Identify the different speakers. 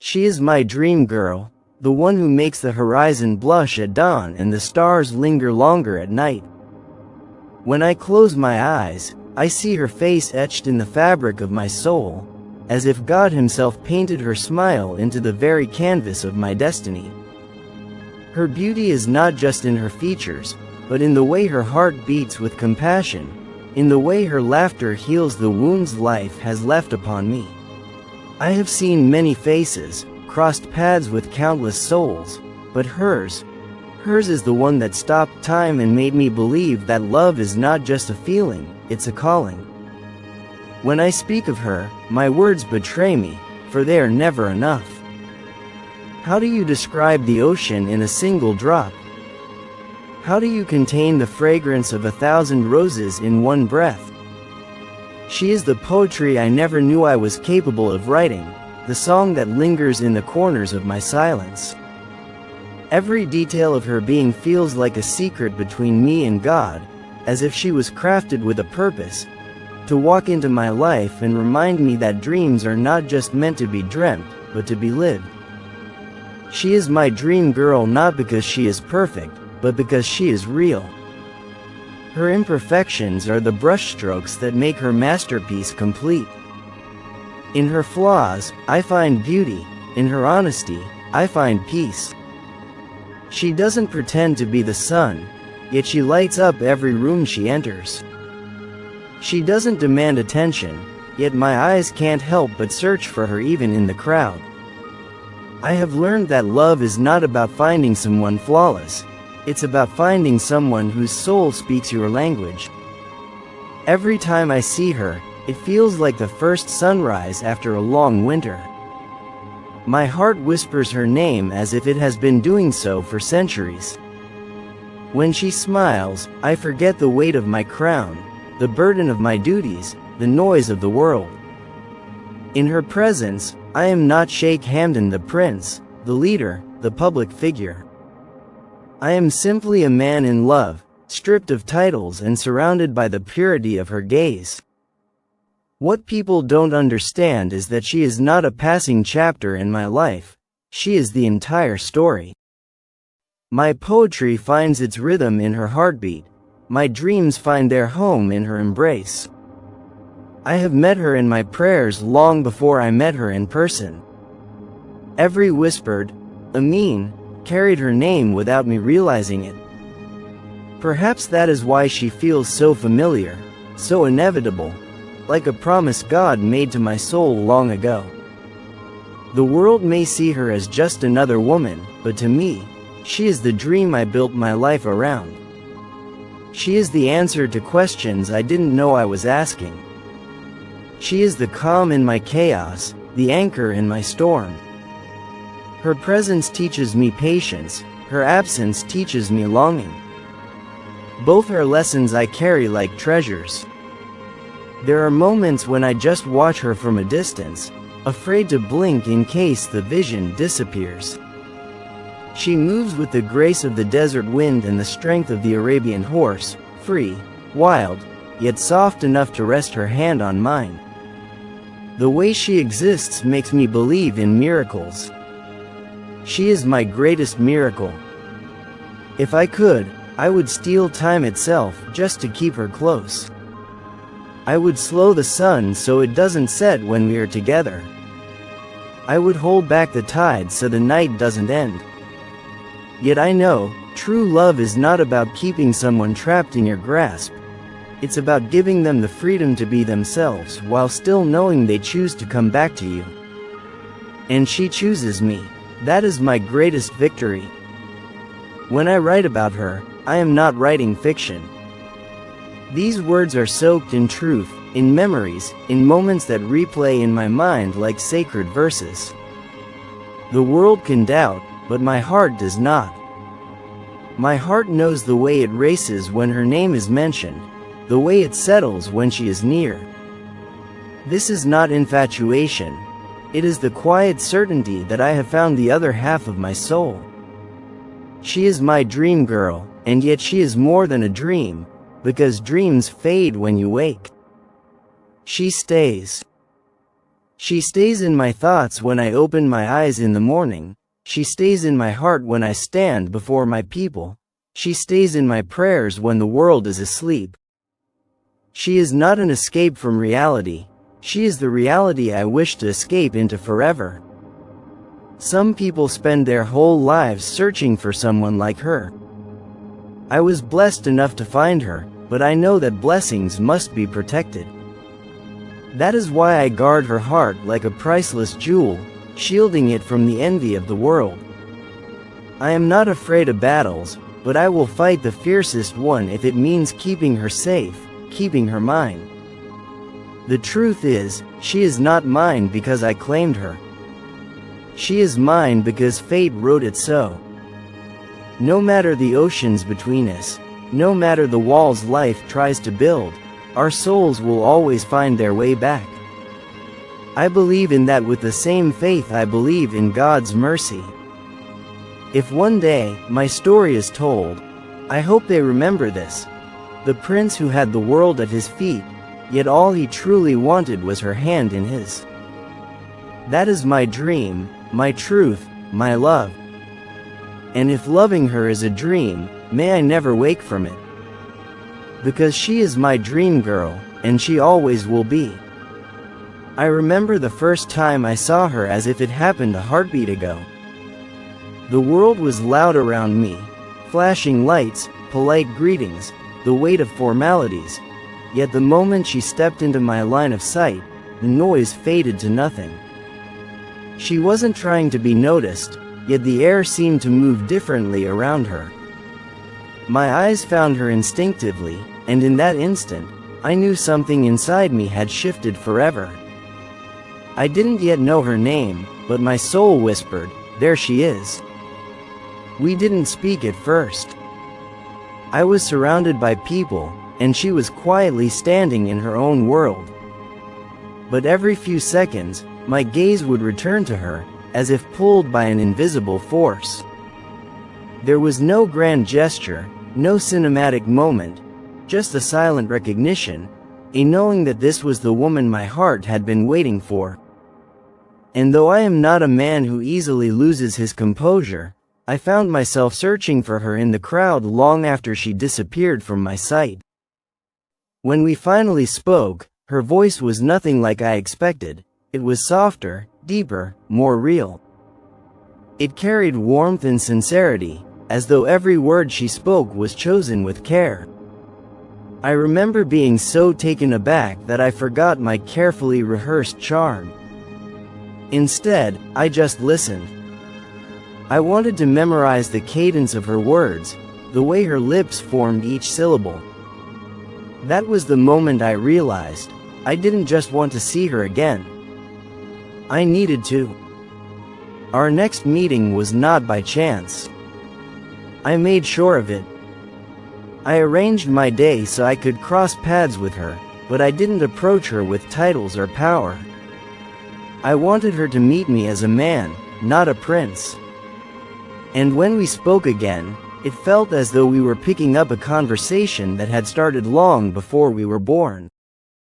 Speaker 1: She is my dream girl, the one who makes the horizon blush at dawn and the stars linger longer at night. When I close my eyes, I see her face etched in the fabric of my soul, as if God Himself painted her smile into the very canvas of my destiny. Her beauty is not just in her features, but in the way her heart beats with compassion, in the way her laughter heals the wounds life has left upon me. I have seen many faces, crossed paths with countless souls, but hers is the one that stopped time and made me believe that love is not just a feeling, it's a calling. When I speak of her, my words betray me, for they are never enough. How do you describe the ocean in a single drop? How do you contain the fragrance of 1,000 roses in one breath? She is the poetry I never knew I was capable of writing, the song that lingers in the corners of my silence. Every detail of her being feels like a secret between me and God, as if she was crafted with a purpose, to walk into my life and remind me that dreams are not just meant to be dreamt, but to be lived. She is my dream girl not because she is perfect, but because she is real. Her imperfections are the brushstrokes that make her masterpiece complete. In her flaws, I find beauty. In her honesty, I find peace. She doesn't pretend to be the sun, yet she lights up every room she enters. She doesn't demand attention, yet my eyes can't help but search for her even in the crowd. I have learned that love is not about finding someone flawless, it's about finding someone whose soul speaks your language. Every time I see her, it feels like the first sunrise after a long winter. My heart whispers her name as if it has been doing so for centuries. When she smiles, I forget the weight of my crown, the burden of my duties, the noise of the world. In her presence, I am not Sheikh Hamdan the prince, the leader, the public figure. I am simply a man in love, stripped of titles and surrounded by the purity of her gaze. What people don't understand is that she is not a passing chapter in my life, she is the entire story. My poetry finds its rhythm in her heartbeat, my dreams find their home in her embrace. I have met her in my prayers long before I met her in person. Every whispered, "Amin," carried her name without me realizing it. Perhaps that is why she feels so familiar, so inevitable, like a promise God made to my soul long ago. The world may see her as just another woman, but to me, she is the dream I built my life around. She is the answer to questions I didn't know I was asking. She is the calm in my chaos, the anchor in my storm. Her presence teaches me patience, her absence teaches me longing. Both are lessons I carry like treasures. There are moments when I just watch her from a distance, afraid to blink in case the vision disappears. She moves with the grace of the desert wind and the strength of the Arabian horse, free, wild, yet soft enough to rest her hand on mine. The way she exists makes me believe in miracles. She is my greatest miracle. If I could, I would steal time itself just to keep her close. I would slow the sun so it doesn't set when we are together. I would hold back the tide so the night doesn't end. Yet I know, true love is not about keeping someone trapped in your grasp. It's about giving them the freedom to be themselves while still knowing they choose to come back to you. And she chooses me. That is my greatest victory. When I write about her, I am not writing fiction. These words are soaked in truth, in memories, in moments that replay in my mind like sacred verses. The world can doubt, but my heart does not. My heart knows the way it races when her name is mentioned, the way it settles when she is near. This is not infatuation. It is the quiet certainty that I have found the other half of my soul. She is my dream girl, and yet she is more than a dream, because dreams fade when you wake. She stays. She stays in my thoughts when I open my eyes in the morning. She stays in my heart when I stand before my people. She stays in my prayers when the world is asleep. She is not an escape from reality. She is the reality I wish to escape into forever. Some people spend their whole lives searching for someone like her. I was blessed enough to find her, but I know that blessings must be protected. That is why I guard her heart like a priceless jewel, shielding it from the envy of the world. I am not afraid of battles, but I will fight the fiercest one if it means keeping her safe, keeping her mine. The truth is, she is not mine because I claimed her. She is mine because fate wrote it so. No matter the oceans between us, no matter the walls life tries to build, our souls will always find their way back. I believe in that with the same faith I believe in God's mercy. If one day my story is told, I hope they remember this. The prince who had the world at his feet, yet all he truly wanted was her hand in his. That is my dream, my truth, my love. And if loving her is a dream, may I never wake from it. Because she is my dream girl, and she always will be. I remember the first time I saw her as if it happened a heartbeat ago. The world was loud around me, flashing lights, polite greetings, the weight of formalities. Yet the moment she stepped into my line of sight, the noise faded to nothing. She wasn't trying to be noticed, yet the air seemed to move differently around her. My eyes found her instinctively, and in that instant, I knew something inside me had shifted forever. I didn't yet know her name, but my soul whispered, "There she is." We didn't speak at first. I was surrounded by people, and she was quietly standing in her own world. But every few seconds, my gaze would return to her, as if pulled by an invisible force. There was no grand gesture, no cinematic moment, just a silent recognition, a knowing that this was the woman my heart had been waiting for. And though I am not a man who easily loses his composure, I found myself searching for her in the crowd long after she disappeared from my sight. When we finally spoke, her voice was nothing like I expected. It was softer, deeper, more real. It carried warmth and sincerity, as though every word she spoke was chosen with care. I remember being so taken aback that I forgot my carefully rehearsed charm. Instead, I just listened. I wanted to memorize the cadence of her words, the way her lips formed each syllable. That was the moment I realized, I didn't just want to see her again. I needed to. Our next meeting was not by chance. I made sure of it. I arranged my day so I could cross paths with her, but I didn't approach her with titles or power. I wanted her to meet me as a man, not a prince. And when we spoke again, it felt as though we were picking up a conversation that had started long before we were born.